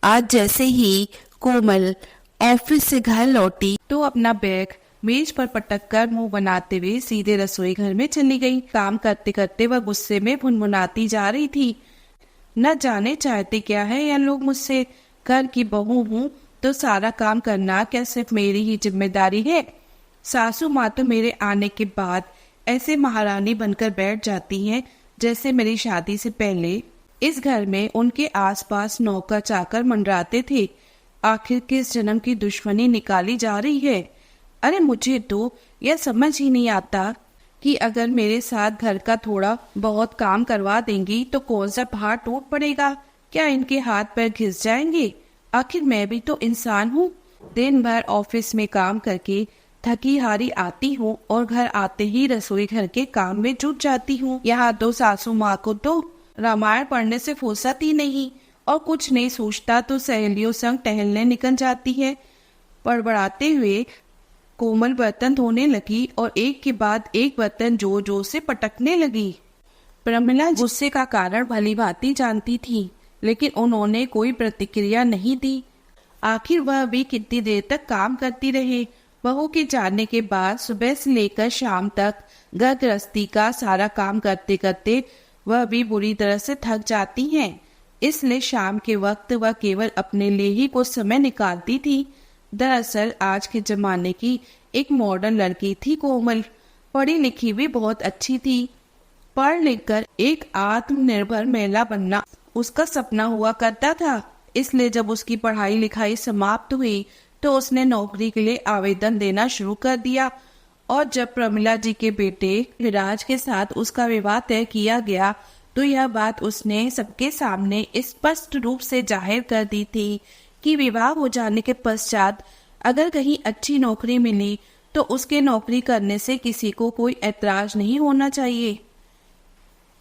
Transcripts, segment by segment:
आज जैसे ही कोमल ऑफिस से घर लौटी तो अपना बैग मेज पर पटक कर मुंह बनाते हुए सीधे रसोई घर में चली गई। काम करते करते वह गुस्से में भुनभुनाती जा रही थी। न जाने चाहते क्या है यह लोग मुझसे। घर की बहू हूँ तो सारा काम करना क्या सिर्फ मेरी ही जिम्मेदारी है? सासू माँ तो मेरे आने के बाद ऐसे महारानी बनकर बैठ जाती हैं जैसे मेरी शादी से पहले इस घर में उनके आसपास नौकर चाकर मंडराते थे। आखिर किस जन्म की दुश्मनी निकाली जा रही है? अरे मुझे तो यह समझ ही नहीं आता कि अगर मेरे साथ घर का थोड़ा बहुत काम करवा देंगी तो कौन सा पहाड़ टूट पड़ेगा? क्या इनके हाथ पैर घिस जाएंगे? आखिर मैं भी तो इंसान हूँ। दिन भर ऑफिस में काम करके थकी हारी आती हूँ और घर आते ही रसोई घर के काम में जुट जाती हूँ। यहाँ तो सासू माँ को तो रामायण पढ़ने से फुर्सत ही नहीं और कुछ नहीं सोचता तो सहेलियों संग टहलने निकल जाती है। बड़बड़ाते हुए कोमल बर्तन धोने लगी और एक के बाद एक बर्तन जोर जोर से पटकने लगी। प्रमिला गुस्से का कारण भली भांति जानती थी, लेकिन उन्होंने कोई प्रतिक्रिया नहीं दी। आखिर वह भी कितनी देर तक काम करती रहे। बहू के जाने के बाद सुबह से लेकर शाम तक घर गृहस्थी का सारा काम करते करते वह भी बुरी तरह से थक जाती हैं। इसलिए शाम के वक्त वह केवल अपने लिए ही कुछ समय निकालती थी। दरअसल आज के जमाने की एक मॉडर्न लड़की थी कोमल। पढ़ी लिखी भी बहुत अच्छी थी। पढ़ लिख कर एक आत्मनिर्भर महिला बनना उसका सपना हुआ करता था। इसलिए जब उसकी पढ़ाई लिखाई समाप्त हुई तो उसने नौकरी के लिए आवेदन देना शुरू कर दिया। और जब प्रमिला जी के बेटे विराज के साथ उसका विवाह तय किया गया तो यह बात उसने सबके सामने स्पष्ट रूप से जाहिर कर दी थी कि विवाह हो जाने के पश्चात अगर कहीं अच्छी नौकरी मिली तो उसके नौकरी करने से किसी को कोई ऐतराज नहीं होना चाहिए।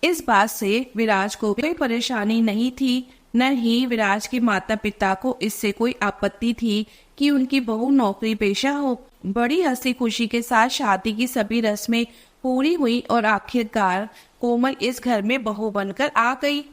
इस बात से विराज को कोई परेशानी नहीं थी, न ही विराज के माता पिता को इससे कोई आपत्ति थी कि उनकी बहू नौकरी पेशा हो। बड़ी हंसी खुशी के साथ शादी की सभी रस्में पूरी हुई और आखिरकार कोमल इस घर में बहू बनकर आ गई।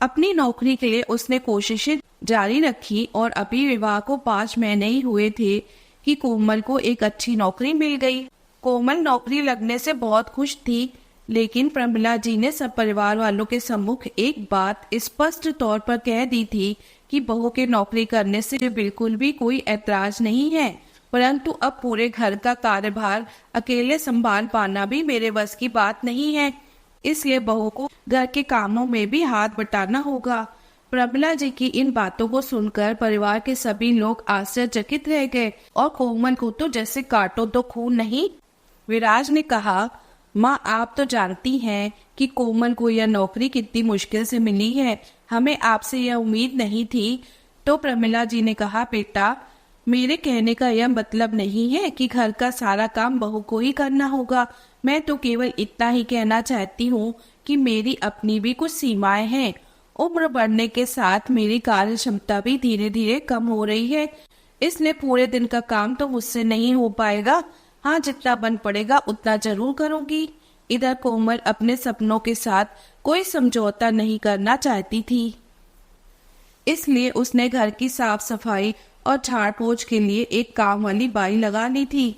अपनी नौकरी के लिए उसने कोशिशें जारी रखी और अभी विवाह को 5 महीने ही हुए थे कि कोमल को एक अच्छी नौकरी मिल गई। कोमल नौकरी लगने से बहुत खुश थी, लेकिन प्रमिला जी ने सब परिवार वालों के सम्मुख एक बात स्पष्ट तौर पर कह दी थी कि बहू के नौकरी करने से बिल्कुल भी कोई ऐतराज नहीं है, परंतु अब पूरे घर का कार्यभार अकेले संभाल पाना भी मेरे बस की बात नहीं है। इसलिए बहू को घर के कामों में भी हाथ बटाना होगा। प्रमिला जी की इन बातों को सुनकर परिवार के सभी लोग आश्चर्यचकित रह गए और कोमल को तो जैसे काटो तो खून नहीं। विराज ने कहा, माँ आप तो जानती हैं कि कोमल को यह नौकरी कितनी मुश्किल से मिली है। हमें आपसे यह उम्मीद नहीं थी। तो प्रमिला जी ने कहा, बेटा मेरे कहने का यह मतलब नहीं है कि घर का सारा काम बहू को ही करना होगा। मैं तो केवल इतना ही कहना चाहती हूँ कि मेरी अपनी भी कुछ सीमाएं हैं। उम्र बढ़ने के साथ मेरी कार्य क्षमता भी धीरे धीरे कम हो रही है, इसलिए पूरे दिन का काम तो मुझसे नहीं हो पाएगा। हाँ, जितना बन पड़ेगा उतना जरूर करूंगी। इधर कोमल अपने सपनों के साथ कोई समझौता नहीं करना चाहती थी, इसलिए उसने घर की साफ सफाई और झाड़ पोंछ के लिए एक काम वाली बाई लगा ली थी।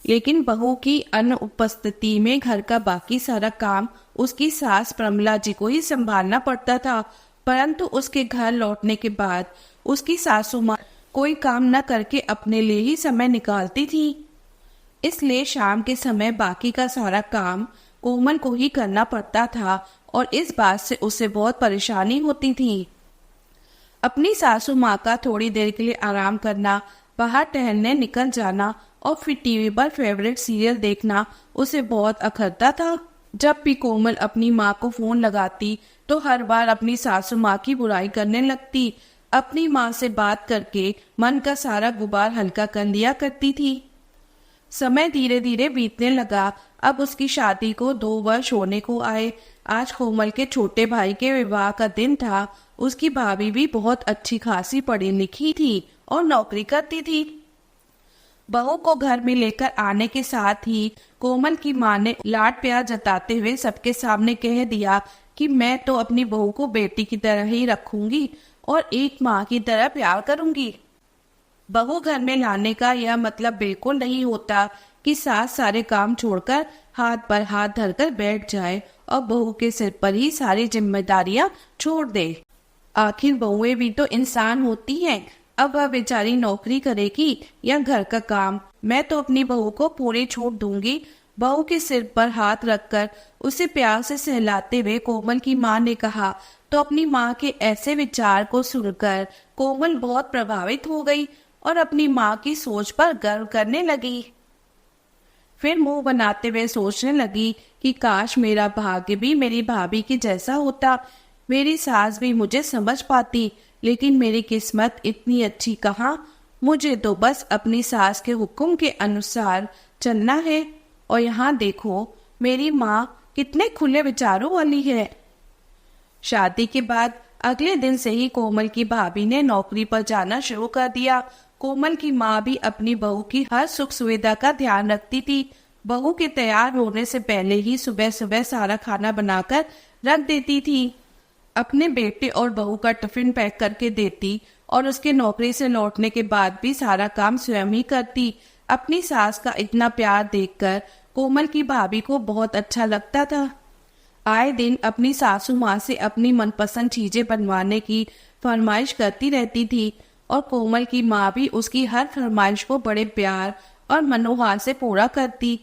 लेकिन बहू की अनुपस्थिति में घर का बाकी सारा काम उसकी सास प्रमिला जी को ही संभालना पड़ता था। परंतु उसके घर लौटने के बाद उसकी सासू माँ कोई काम न करके अपने लिए ही समय निकालती थी। इसलिए शाम के समय बाकी का सारा काम कोमल को ही करना पड़ता था और इस बात से उसे बहुत परेशानी होती थी। अपनी सासू माँ का थोड़ी देर के लिए आराम करना, बाहर टहलने निकल जाना और फिर टीवी पर फेवरेट सीरियल देखना उसे बहुत अखरता था। जब भी कोमल अपनी माँ को फोन लगाती तो हर बार अपनी सासू माँ की बुराई करने लगती। अपनी माँ से बात करके मन का सारा गुबार हल्का कर लिया करती थी। समय धीरे धीरे बीतने लगा। अब उसकी शादी को 2 वर्ष होने को आए। आज कोमल के छोटे भाई के विवाह का दिन था। उसकी भाभी भी बहुत अच्छी खासी पढ़ी लिखी थी और नौकरी करती थी। बहू को घर में लेकर आने के साथ ही कोमल की माँ ने लाड प्यार जताते हुए सबके सामने कह दिया कि मैं तो अपनी बहू को बेटी की तरह ही रखूंगी। और एक माँ की तरह प्यार करूंगी। बहू घर में लाने का यह मतलब बिल्कुल नहीं होता कि सास सारे काम छोड़कर हाथ पर हाथ धरकर बैठ जाए और बहू के सिर पर ही सारी जिम्मेदारियां छोड़ दे। आखिर बहुएं भी तो इंसान होती हैं। अब वह बेचारी नौकरी करेगी या घर का काम, मैं तो अपनी बहू को पूरी छूट दूंगी। बहू के सिर पर हाथ रखकर उसे प्यार से सहलाते हुए कोमल की माँ ने कहा। तो अपनी माँ के ऐसे विचार को सुनकर कोमल बहुत प्रभावित हो गई और अपनी माँ की सोच पर गर्व करने लगी। फिर मुंह बनाते हुए सोचने लगी कि काश मेरा भाग्य भी मेरी भाभी के जैसा होता, मेरी सास भी मुझे समझ पाती, लेकिन मेरी किस्मत इतनी अच्छी कहाँ। मुझे तो बस अपनी सास के हुक्म के अनुसार चलना है। और यहाँ देखो मेरी माँ कितने खुले विचारों वाली है। शादी के बाद अगले दिन से ही कोमल की भाभी ने नौकरी पर जाना शुरू कर दिया। कोमल की माँ भी अपनी बहू की हर सुख सुविधा का ध्यान रखती थी। बहू के तैयार होने से पहले ही सुबह सुबह सारा खाना बनाकर रख देती थी। अपने बेटे और बहू का टिफिन पैक करके देती और उसके नौकरी से लौटने के बाद भी सारा काम स्वयं ही करती। अपनी सास का इतना प्यार देखकर कोमल की भाभी को बहुत अच्छा लगता था। आए दिन अपनी सासू माँ से अपनी मनपसंद चीजें बनवाने की फरमाइश करती रहती थी और कोमल की माँ भी उसकी हर फरमाइश को बड़े प्यार और मनोहार से पूरा करती।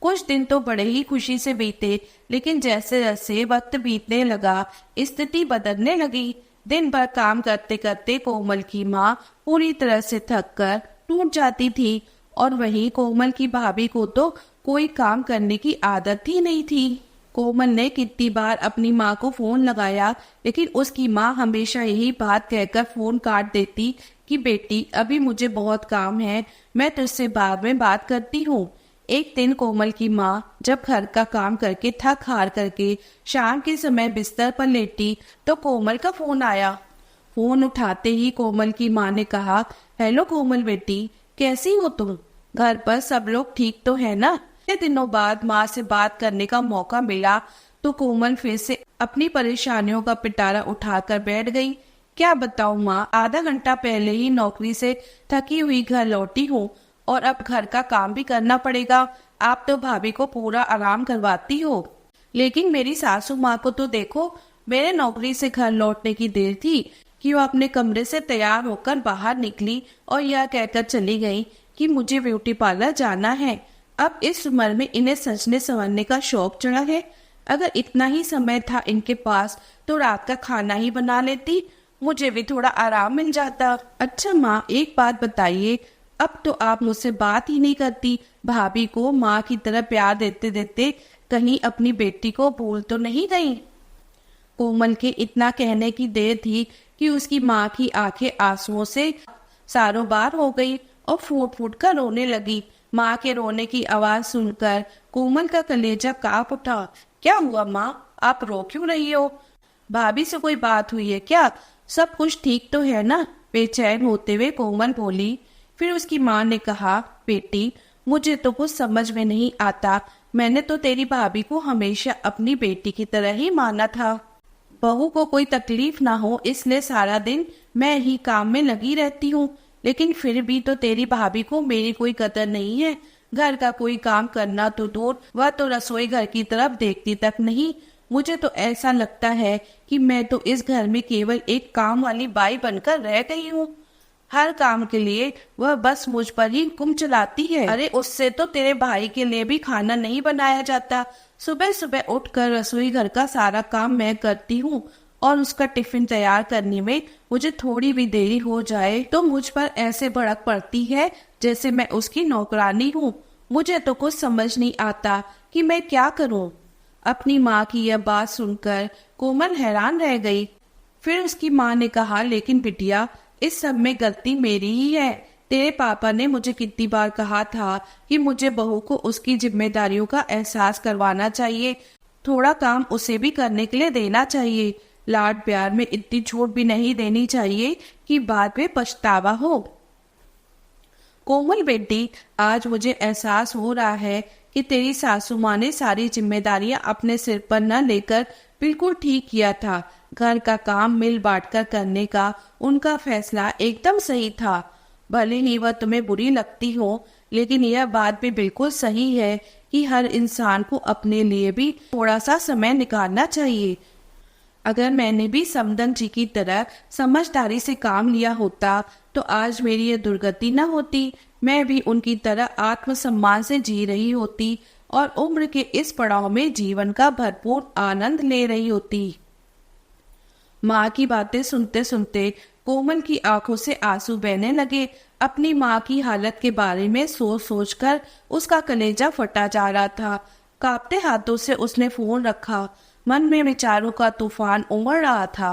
कुछ दिन तो बड़े ही खुशी से बीते, लेकिन जैसे जैसे वक्त बीतने लगा स्थिति बदलने लगी। दिन भर काम करते करते कोमल की माँ पूरी तरह से थक कर टूट जाती थी और वहीं कोमल की भाभी को तो कोई काम करने की आदत ही नहीं थी। कोमल ने कितनी बार अपनी माँ को फोन लगाया, लेकिन उसकी माँ हमेशा यही बात कहकर फोन काट देती कि बेटी अभी मुझे बहुत काम है, मैं तुझसे बाद में बात करती हूँ। एक दिन कोमल की माँ जब घर का काम करके थक हार करके शाम के समय बिस्तर पर लेटी तो कोमल का फोन आया। फोन उठाते ही कोमल की माँ ने कहा, हेलो कोमल बेटी, कैसी हो तुम? घर पर सब लोग ठीक तो है ना? दिनों बाद माँ से बात करने का मौका मिला तो कोमल फिर से अपनी परेशानियों का पिटारा उठाकर बैठ गई। क्या बताऊं माँ, आधा घंटा पहले ही नौकरी से थकी हुई घर लौटी हूँ और अब घर का काम भी करना पड़ेगा। आप तो भाभी को पूरा आराम करवाती हो, लेकिन मेरी सासू माँ को तो देखो, मेरे नौकरी से घर लौटने की देर थी कि वो अपने कमरे से तैयार होकर बाहर निकली और यह कहकर चली गई कि मुझे ब्यूटी पार्लर जाना है। अब इस उम्र में इन्हें सजने संवरने का शौक चढ़ा है। अगर इतना ही समय था इनके पास तो रात का खाना ही बना लेती, मुझे भी थोड़ा आराम मिल जाता। अच्छा माँ, एक बात बताइए, अब तो आप मुझसे बात ही नहीं करती। भाभी को माँ की तरह प्यार देते देते कहीं अपनी बेटी को भूल तो नहीं गई? कोमल के इतना कहने की देर थी कि उसकी माँ की आंखें आंसुओं से सारों बार हो गई और फूट फूट कर रोने लगी। माँ के रोने की आवाज सुनकर कोमल का कलेजा कांप उठा। क्या हुआ माँ, आप रो क्यों रही हो? भाभी से कोई बात हुई है क्या? सब कुछ ठीक तो है ना? बेचैन होते हुए कोमल बोली। फिर उसकी माँ ने कहा, बेटी मुझे तो कुछ समझ में नहीं आता, मैंने तो तेरी भाभी को हमेशा अपनी बेटी की तरह ही माना था। बहू को कोई तकलीफ ना हो इसलिए सारा दिन मैं ही काम में लगी रहती हूँ, लेकिन फिर भी तो तेरी भाभी को मेरी कोई कदर नहीं है। घर का कोई काम करना तो दूर, वह तो रसोई घर की तरफ देखती तक नहीं। मुझे तो ऐसा लगता है कि मैं तो इस घर में केवल एक काम वाली बाई बनकर रह गई हूँ। हर काम के लिए वह बस मुझ पर ही हुक्म चलाती है। अरे उससे तो तेरे भाई के लिए भी खाना नहीं बनाया जाता। सुबह सुबह उठकर रसोई घर का सारा काम मैं करती हूँ और उसका टिफिन तैयार करने में मुझे थोड़ी भी देरी हो जाए तो मुझ पर ऐसे भड़क पड़ती है जैसे मैं उसकी नौकरानी हूँ। मुझे तो कुछ समझ नहीं आता कि मैं क्या करूँ। अपनी माँ की यह बात सुनकर कोमल हैरान रह गई। फिर उसकी माँ ने कहा, लेकिन बिटिया इस सब में गलती मेरी ही है। तेरे पापा ने मुझे कितनी बार कहा था कि मुझे बहू को उसकी जिम्मेदारियों का एहसास करवाना चाहिए, थोड़ा काम उसे भी करने के लिए देना चाहिए, लाड प्यार में इतनी छूट भी नहीं देनी चाहिए कि बाद में पछतावा हो। कोमल बेटी, आज मुझे एहसास हो रहा है कि तेरी सासू माँ ने सारी जिम्मेदारियां अपने सिर पर न लेकर बिल्कुल ठीक किया था। घर का काम मिल बांटकर करने का उनका फैसला एकदम सही था। भले ही वह तुम्हें बुरी लगती हो, लेकिन यह बात भी बिल्कुल सही है कि हर इंसान को अपने लिए भी थोड़ा सा समय निकालना चाहिए। अगर मैंने भी समदन जी की तरह समझदारी से काम लिया होता तो आज मेरी ये दुर्गति न होती। मैं भी उनकी तरह आत्मसम्मान से जी रही होती और उम्र के इस पड़ाव में जीवन का भरपूर आनंद ले रही होती। माँ की बातें सुनते सुनते कोमल की आंखों से आंसू बहने लगे। अपनी माँ की हालत के बारे में सोच सोचकर उसका कलेजा फटा जा रहा था। कांपते हाथों से उसने फोन रखा। मन में विचारों का तूफान उमड़ रहा था।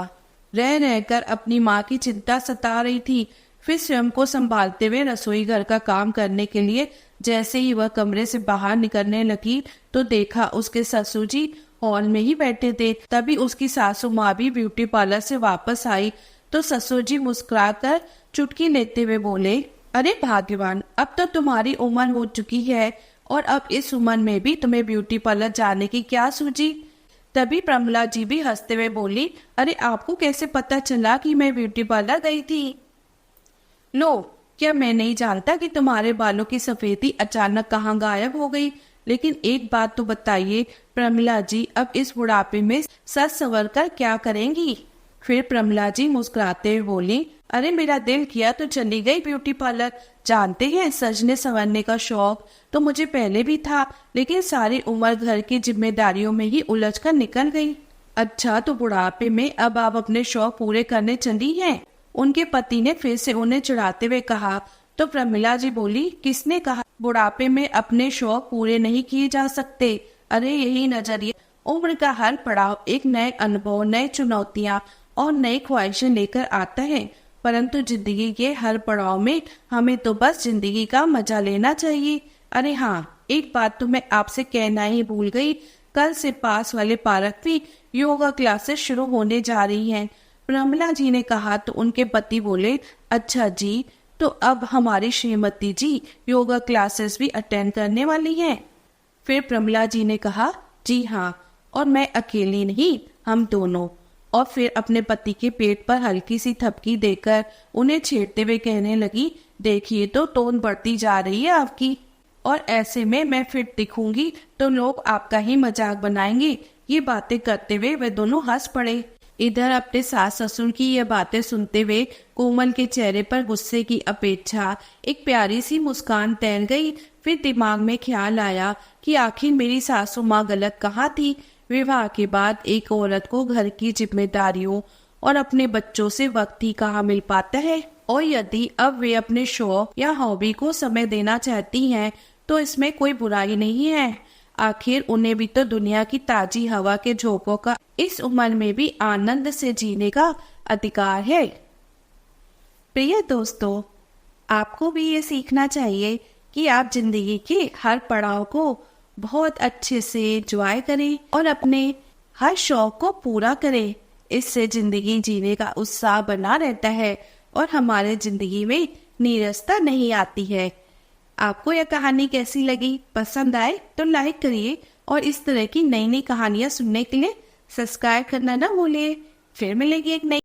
रह रहकर अपनी माँ की चिंता सता रही थी। फिर स्वयं को संभालते हुए रसोई घर का काम करने के लिए जैसे ही वह कमरे से बाहर निकलने लगी तो देखा उसके ससुर जी हॉल में ही बैठे थे। तभी उसकी सासू माँ भी ब्यूटी पार्लर से वापस आई तो ससुर जी मुस्कुराकर चुटकी लेते हुए बोले, अरे भाग्यवान, अब तो तुम्हारी उम्र हो चुकी है और अब इस उम्र में भी तुम्हें ब्यूटी पार्लर जाने की क्या सूझी। तभी प्रमला जी भी हंसते हुए बोली, अरे आपको कैसे पता चला कि मैं ब्यूटी पार्लर गई थी? लो, क्या मैं नहीं जानता कि तुम्हारे बालों की सफेदी अचानक कहाँ गायब हो गई? लेकिन एक बात तो बताइए प्रमिला जी, अब इस बुढ़ापे में सज संवर कर क्या करेंगी? फिर प्रमिला जी मुस्कुराते हुए बोली, अरे मेरा दिल किया तो चली गई ब्यूटी पार्लर। जानते हैं, सजने संवरने का शौक तो मुझे पहले भी था, लेकिन सारी उम्र घर की जिम्मेदारियों में ही उलझकर निकल गई। अच्छा, तो बुढ़ापे में अब आप अपने शौक पूरे करने चली हैं? उनके पति ने फिर से उन्हें चिढ़ाते हुए कहा। तो प्रमिला जी बोली, किसने कहा बुढ़ापे में अपने शौक पूरे नहीं किए जा सकते? अरे यही नजरिया उम्र का हर पड़ाव एक नए अनुभव, नए चुनौतियां और नई ख्वाहिशें लेकर आता है। परंतु जिंदगी के हर पड़ाव में हमें तो बस जिंदगी का मजा लेना चाहिए। अरे हाँ, एक बात तो मैं आपसे कहना ही भूल गई, कल से पास वाले पार्क में योगा क्लासेस शुरू होने जा रही हैं। प्रमिला जी ने कहा तो उनके पति बोले, अच्छा जी, तो अब हमारी श्रीमती जी योगा क्लासेस भी अटेंड करने वाली हैं। फिर प्रमिला जी ने कहा, जी हाँ, और मैं अकेली नहीं, हम दोनों। और फिर अपने पति के पेट पर हल्की सी थपकी देकर उन्हें छेड़ते हुए कहने लगी, देखिए तो टोन बढ़ती जा रही है आपकी, और ऐसे में मैं फिट दिखूंगी तो लोग आपका ही मजाक बनाएंगे। ये बातें करते हुए वे दोनों हंस पड़े। इधर अपने सास ससुर की ये बातें सुनते हुए कोमल के चेहरे पर गुस्से की अपेक्षा एक प्यारी सी मुस्कान तैर गई। फिर दिमाग में ख्याल आया कि आखिर मेरी सासू माँ गलत कहाँ थी। विवाह के बाद एक औरत को घर की जिम्मेदारियों और अपने बच्चों से वक्त ही कहाँ मिल पाता है, और यदि अब वे अपने शौक या हॉबी को समय देना चाहती हैं तो इसमें कोई बुराई नहीं है। आखिर उन्हें भी तो दुनिया की ताजी हवा के झोंकों का इस उम्र में भी आनंद से जीने का अधिकार है। प्रिय दोस्तों, आपको भी ये सीखना चाहिए कि आप जिंदगी के हर पड़ाव को बहुत अच्छे से एंजॉय करें और अपने हर शौक को पूरा करें। इससे जिंदगी जीने का उत्साह बना रहता है और हमारे जिंदगी में नीरसता नहीं आती है। आपको यह कहानी कैसी लगी? पसंद आए तो लाइक करिए और इस तरह की नई नई कहानियां सुनने के लिए सब्सक्राइब करना ना भूलिए। फिर मिलेगी एक नई